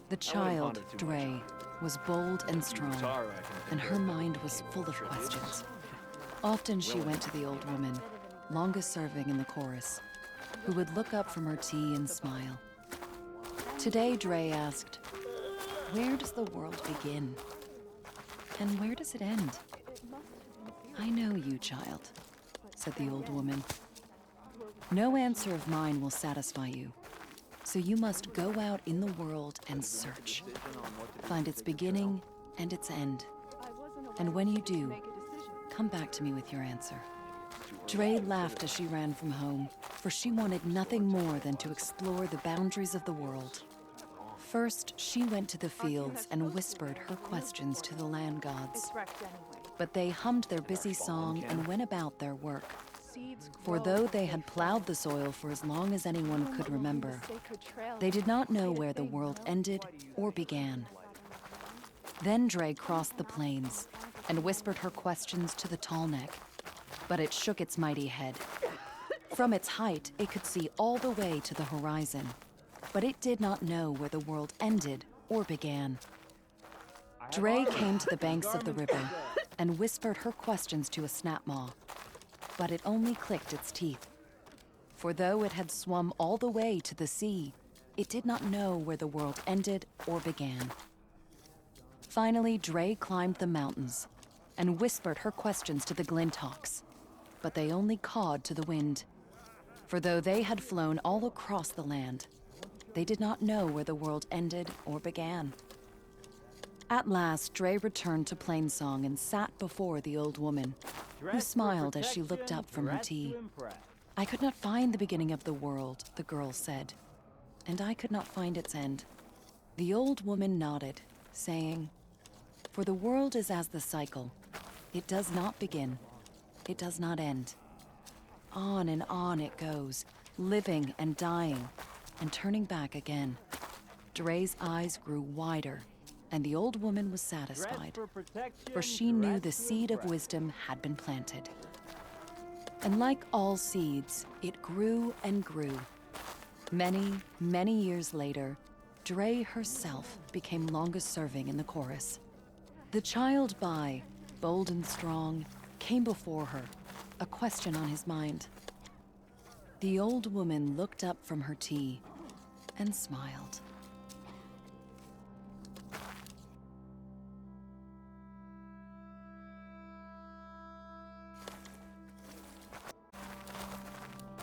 The child, Drae, was bold and strong, and her mind was full of questions. Often she went to the old woman, longest serving in the chorus, who would look up from her tea and smile. Today, Drae asked, "Where does the world begin? And where does it end?" "I know you, child," said the old woman. "No answer of mine will satisfy you, so you must go out in the world and search. Find its beginning and its end. And when you do, come back to me with your answer." Drae laughed as she ran from home, for she wanted nothing more than to explore the boundaries of the world. First, she went to the fields and whispered her questions to the land gods. But they hummed their busy song and went about their work. For though they had plowed the soil for as long as anyone could remember, they did not know where the world ended or began. Then Drae crossed the plains and whispered her questions to the tall neck, but it shook its mighty head. From its height, it could see all the way to the horizon, but it did not know where the world ended or began. Drae came to the banks of the river and whispered her questions to a snapmaw, but it only clicked its teeth. For though it had swum all the way to the sea, it did not know where the world ended or began. Finally, Drae climbed the mountains and whispered her questions to the glinthawks, but they only cawed to the wind. For though they had flown all across the land, they did not know where the world ended or began. At last, Drae returned to Plainsong and sat before the old woman, who smiled as she looked up from her tea. "I could not find the beginning of the world," the girl said, "and I could not find its end." The old woman nodded, saying, "For the world is as the cycle. It does not begin. It does not end. On and on it goes, living and dying, and turning back again." Drae's eyes grew wider, and the old woman was satisfied, for she knew the seed of wisdom had been planted. And like all seeds, it grew and grew. Many, many years later, Drae herself became longest serving in the chorus. The child Bai, bold and strong, came before her, a question on his mind. The old woman looked up from her tea and smiled.